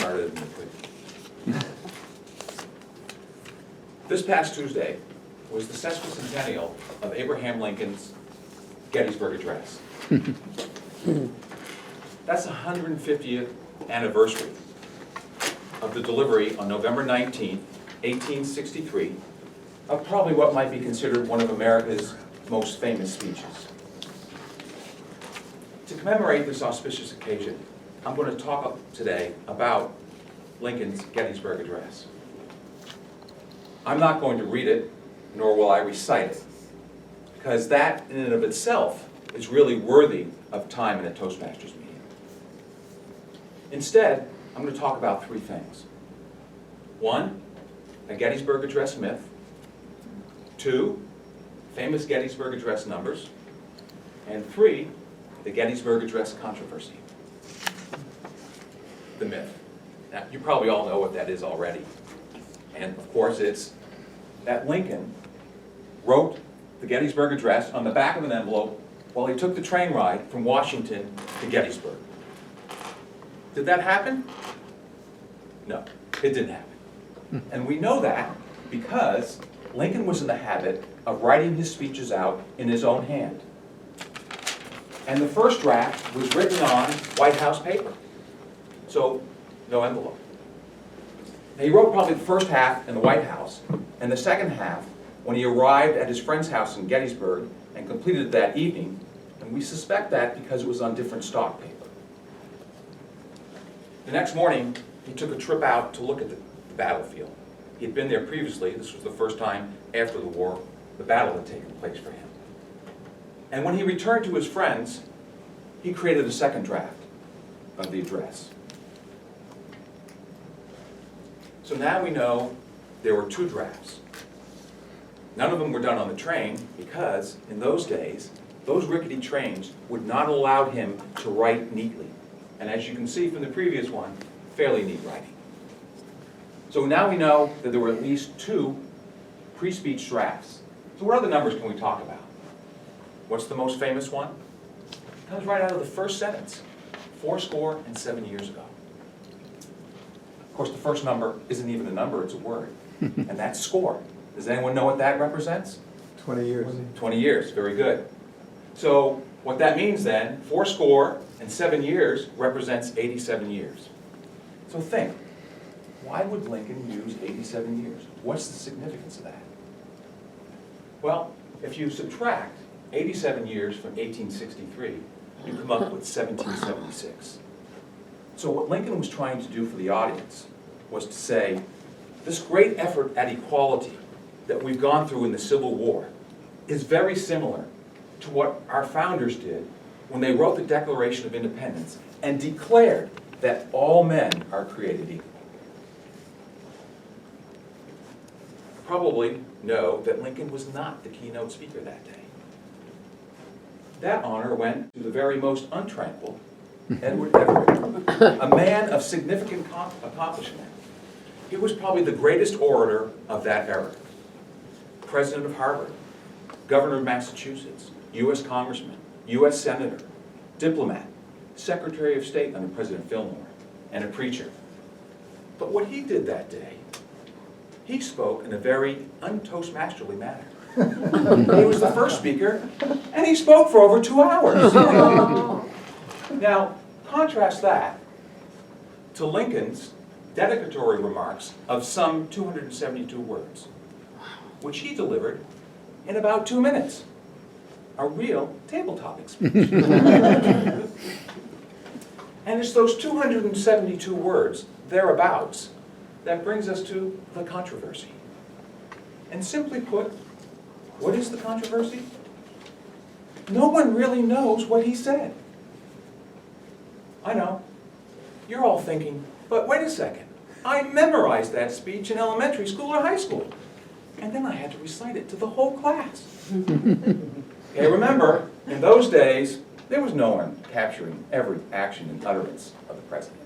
smarter than you could. This past Tuesday was the sesquicentennial of Abraham Lincoln's Gettysburg Address. That's the 150th anniversary of the delivery on November 19, 1863, of probably what might be considered one of America's most famous speeches. To commemorate this auspicious occasion, I'm going to talk today about Lincoln's Gettysburg Address. I'm not going to read it, nor will I recite it, because that in and of itself is really worthy of time in a Toastmasters meeting. Instead, I'm going to talk about three things. One, a Gettysburg Address myth. Two, famous Gettysburg Address numbers. And three, the Gettysburg Address controversy. The myth. Now, you probably all know what that is already. And of course, it's that Lincoln wrote the Gettysburg Address on the back of an envelope while he took the train ride from Washington to Gettysburg. Did that happen? No, it didn't happen. And we know that because Lincoln was in the habit of writing his speeches out in his own hand. And the first draft was written on White House paper. So, no envelope. Now, he wrote probably the first half in the White House, and the second half when he arrived at his friend's house in Gettysburg and completed it that evening, and we suspect that because it was on different stock paper. The next morning, he took a trip out to look at the battlefield. He had been there previously. This was the first time after the war the battle had taken place for him. And when he returned to his friends, he created a second draft of the address. So now we know there were two drafts. None of them were done on the train because, in those days, those rickety trains would not allow him to write neatly. And as you can see from the previous one, fairly neat writing. So now we know that there were at least two pre-speech drafts. So what other numbers can we talk about? What's the most famous one? It comes right out of the first sentence, 7 years ago. Of course, the first number isn't even a number, it's a word, and that's score. Does anyone know what that represents? 20 years. 20 years, very good. So what that means then, 7 years represents 87 years. So think, why would Lincoln use 87 years? What's the significance of that? Well, if you subtract 87 years from 1863, you come up with 1776. So what Lincoln was trying to do for the audience was to say, this great effort at equality that we've gone through in the Civil War is very similar to what our founders did when they wrote the Declaration of Independence and declared that all men are created equal. Probably know that Lincoln was not the keynote speaker that day. That honor went to the very most untranquil Edward Everett, a man of significant accomplishment. He was probably the greatest orator of that era. President of Harvard, Governor of Massachusetts, U.S. Congressman, U.S. Senator, diplomat, Secretary of State under President Fillmore, and a preacher. But what he did that day, he spoke in a very un-Toastmasterly manner. He was the first speaker, and he spoke for over 2 hours. Now, contrast that to Lincoln's dedicatory remarks of some 272 words, which he delivered in about 2 minutes. A real table topic speech. And it's those 272 words, thereabouts, that brings us to the controversy. And simply put, what is the controversy? No one really knows what he said. I know. You're all thinking, but wait a second. I memorized that speech in elementary school or high school. And then I had to recite it to the whole class. Okay, remember, in those days, there was no one capturing every action and utterance of the president.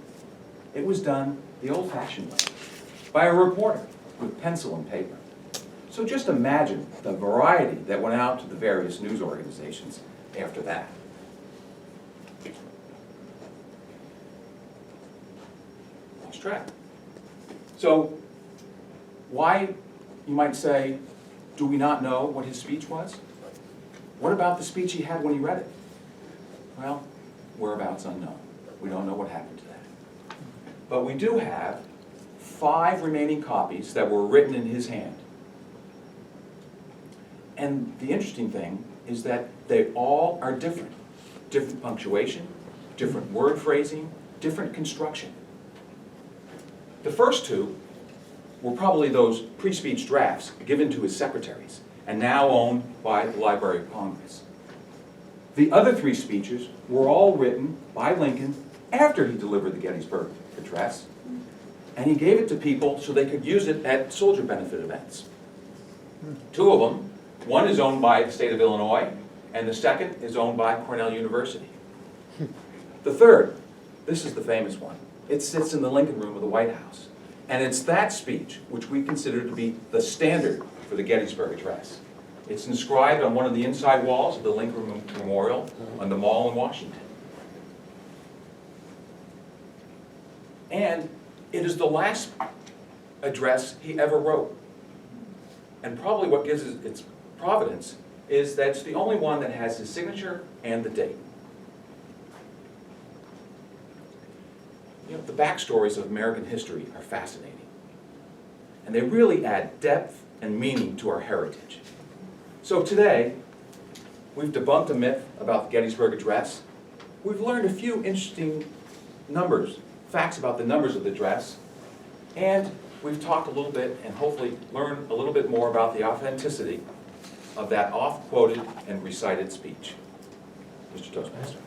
It was done the old-fashioned way, by a reporter with pencil and paper. So just imagine the variety that went out to the various news organizations after that. lost track. So why, you might say, do we not know what his speech was? What about the speech he had when he read it? Well, whereabouts unknown. We don't know what happened to that. But we do have 5 remaining copies that were written in his hand. And the interesting thing is that they all are different. Different punctuation, different word phrasing, different construction. The first 2 were probably those pre-speech drafts given to his secretaries and now owned by the Library of Congress. The other 3 speeches were all written by Lincoln after he delivered the Gettysburg Address, and he gave it to people so they could use it at soldier benefit events. 2 of them, one is owned by the state of Illinois, and the second is owned by Cornell University. The third, this is the famous one. It sits in the Lincoln Room of the White House. And it's that speech which we consider to be the standard for the Gettysburg Address. It's inscribed on one of the inside walls of the Lincoln Memorial on the Mall in Washington. And it is the last address he ever wrote. And probably what gives it its providence is that it's the only one that has his signature and the date. You know, the backstories of American history are fascinating. And they really add depth and meaning to our heritage. So today, we've debunked a myth about the Gettysburg Address. We've learned a few interesting numbers, facts about the numbers of the address, and we've talked a little bit and hopefully learned a little bit more about the authenticity of that oft-quoted and recited speech. Mr. Toastmaster.